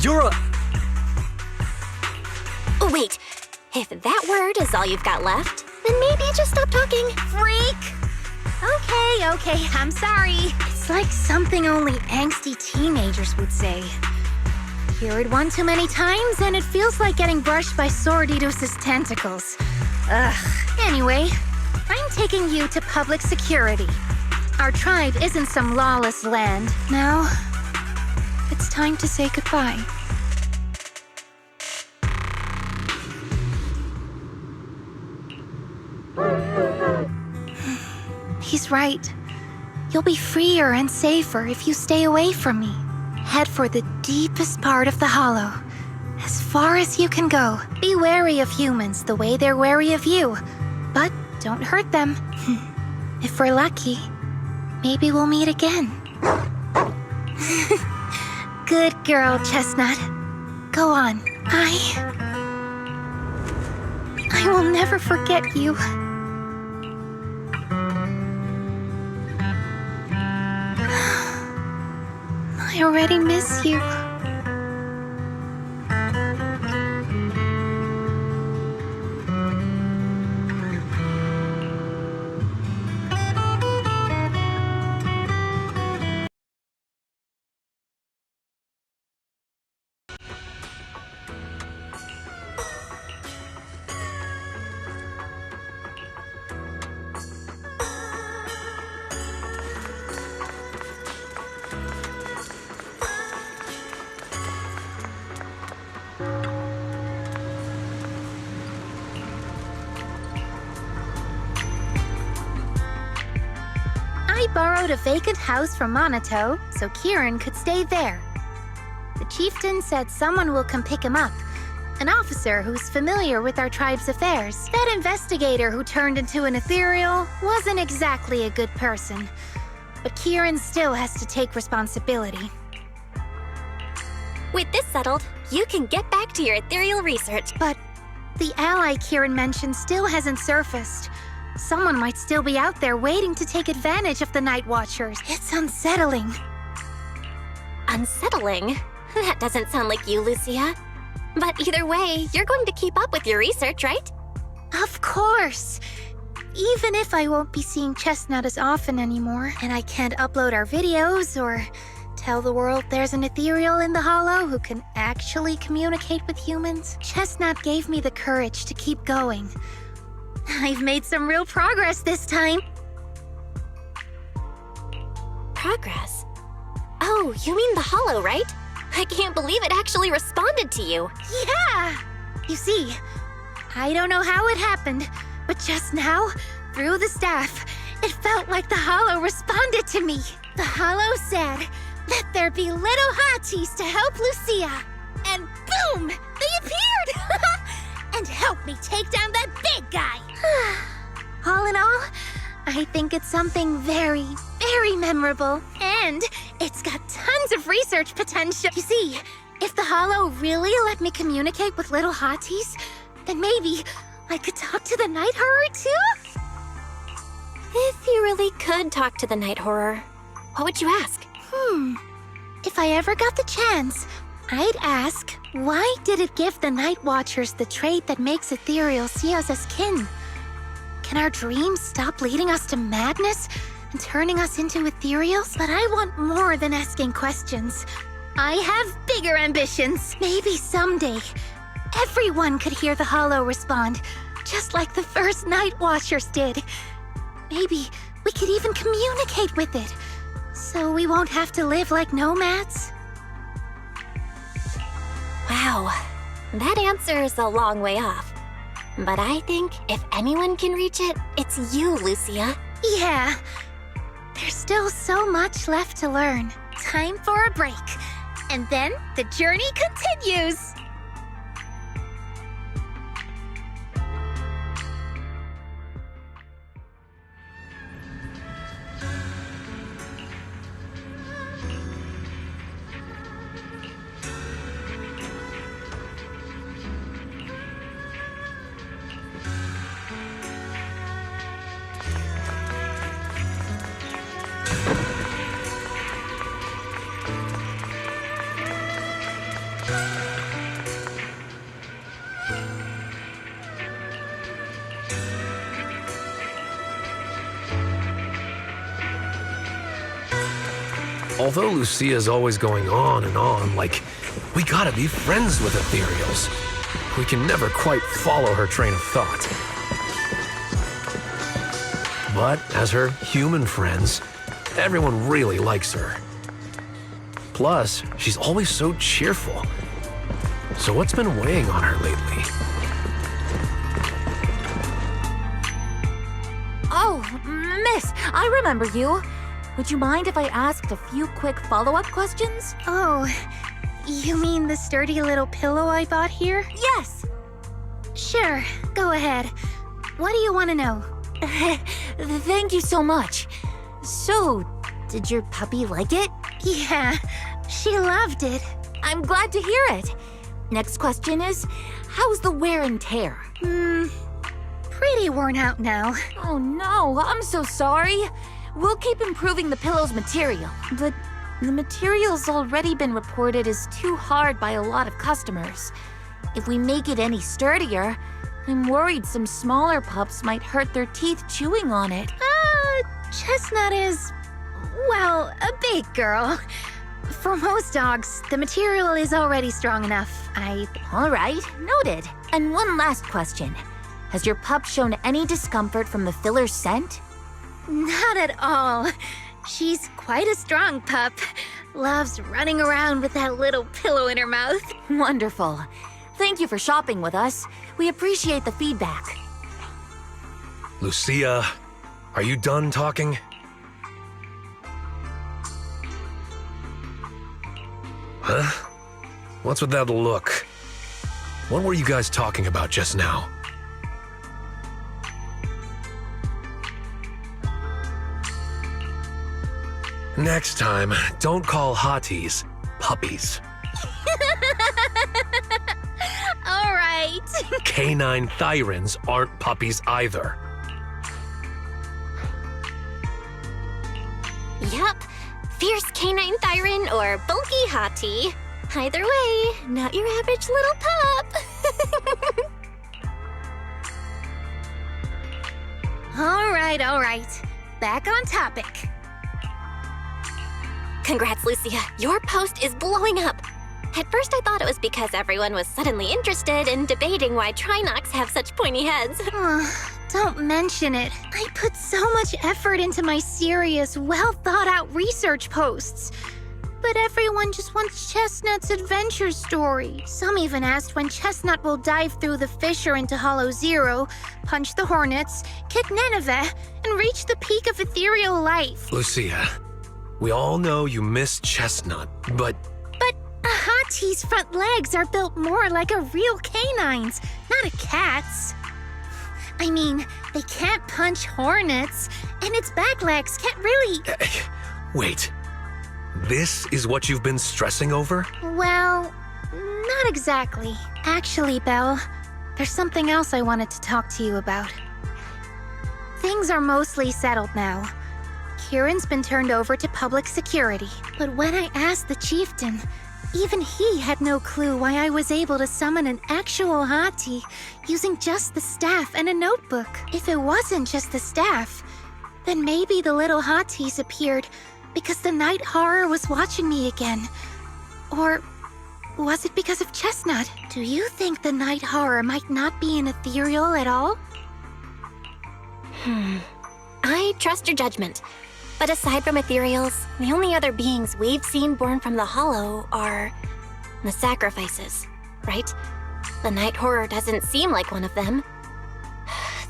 You're a... Oh, wait. If that word is all you've got left, then maybe just stop talking. Freak! Okay, I'm sorry. It's like something only angsty teenagers would say. Hear it one too many times, and it feels like getting brushed by Sordidus's tentacles. Ugh. Anyway, I'm taking you to public security. Our tribe isn't some lawless land. Now, it's time to say goodbye. He's right. You'll be freer and safer if you stay away from me. Head for the deepest part of the hollow, as far as you can go. Be wary of humans the way they're wary of you, but don't hurt them. If we're lucky, maybe we'll meet again. Good girl, Chestnut. Go on. I will never forget you. I already miss you. I borrowed a vacant house from Monato so Kieran could stay there. The chieftain said someone will come pick him up, an officer who's familiar with our tribe's affairs. That investigator who turned into an ethereal wasn't exactly a good person, but Kieran still has to take responsibility. With this settled, you can get back to your ethereal research. But the ally Kieran mentioned still hasn't surfaced. Someone might still be out there waiting to take advantage of the Night Watchers. It's unsettling. Unsettling? That doesn't sound like you, Lucia. But either way, you're going to keep up with your research, right? Of course! Even if I won't be seeing Chestnut as often anymore, and I can't upload our videos or tell the world there's an ethereal in the hollow who can actually communicate with humans, Chestnut gave me the courage to keep going. I've made some real progress this time. Progress? Oh, you mean the hollow, right? I can't believe it actually responded to you. Yeah! You see, I don't know how it happened, but just now, through the staff, it felt like the hollow responded to me. The hollow said, "Let there be little hotties to help Lucia." And boom! They appeared! And helped me take down that big guy. All in all, I think it's something very, very memorable. And it's got tons of research potential. You see, if the hollow really let me communicate with little hotties, then maybe I could talk to the night horror too? If you really could talk to the night horror, what would you ask? If I ever got the chance, I'd ask, why did it give the Night Watchers the trait that makes ethereal see us as kin? Can our dreams stop leading us to madness and turning us into ethereals? But I want more than asking questions. I have bigger ambitions. Maybe someday, everyone could hear the hollow respond, just like the first Night Watchers did. Maybe we could even communicate with it, so we won't have to live like nomads. Wow, that answer is a long way off. But I think if anyone can reach it, it's you, Lucia. Yeah, there's still so much left to learn. Time for a break, and then the journey continues. Although Lucia's always going on and on, like, we gotta be friends with ethereals. We can never quite follow her train of thought. But as her human friends, everyone really likes her. Plus, she's always so cheerful. So what's been weighing on her lately? Oh, miss, I remember you. Would you mind if I asked a few quick follow-up questions? Oh, you mean the sturdy little pillow I bought here? Yes. Sure, go ahead. What do you want to know? Thank you so much. So, did your puppy like it? Yeah, she loved it. I'm glad to hear it. Next question is, how's the wear and tear? Pretty worn out now. Oh no, I'm so sorry. We'll keep improving the pillow's material, but the material's already been reported as too hard by a lot of customers. If we make it any sturdier, I'm worried some smaller pups might hurt their teeth chewing on it. Chestnut is, well, a big girl. For most dogs, the material is already strong enough. All right, noted. And one last question. Has your pup shown any discomfort from the filler's scent? Not at all. She's quite a strong pup. Loves running around with that little pillow in her mouth. Wonderful. Thank you for shopping with us. We appreciate the feedback. Lucia, are you done talking? Huh? What's with that look? What were you guys talking about just now? Next time, don't call hotties puppies. All right. Canine thyrans aren't puppies either. Yup. Fierce canine thyron or bulky hottie. Either way, not your average little pup. All right. Back on topic. Congrats, Lucia. Your post is blowing up. At first I thought it was because everyone was suddenly interested in debating why Trinocs have such pointy heads. Don't mention it. I put so much effort into my serious, well-thought-out research posts. But everyone just wants Chestnut's adventure story. Some even asked when Chestnut will dive through the fissure into Hollow Zero, punch the Hornets, kick Nineveh, and reach the peak of ethereal life. Lucia, we all know you miss Chestnut, but A hottie's front legs are built more like a real canine's, not a cat's. I mean, they can't punch hornets, and its back legs can't really... Wait. This is what you've been stressing over? Well, not exactly. Actually, Belle, there's something else I wanted to talk to you about. Things are mostly settled now. Kieran's been turned over to public security, but when I asked the chieftain, even he had no clue why I was able to summon an actual hottie using just the staff and a notebook. If it wasn't just the staff, then maybe the little hotties appeared because the night horror was watching me again. Or was it because of Chestnut? Do you think the night horror might not be an ethereal at all? I trust your judgment. But aside from ethereals, the only other beings we've seen born from the Hollow are the sacrifices, right? The night horror doesn't seem like one of them.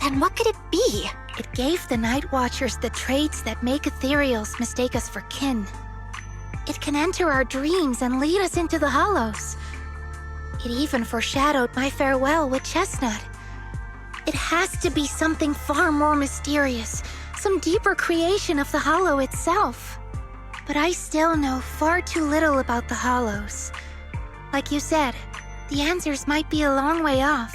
Then what could it be? It gave the Night Watchers the traits that make ethereals mistake us for kin. It can enter our dreams and lead us into the Hollows. It even foreshadowed my farewell with Chestnut. It has to be something far more mysterious, some deeper creation of the Hollow itself. But I still know far too little about the Hollows. Like you said, the answers might be a long way off.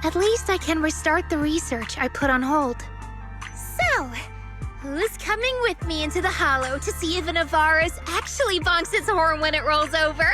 At least I can restart the research I put on hold. So, who's coming with me into the Hollow to see if an Avaris actually bonks its horn when it rolls over?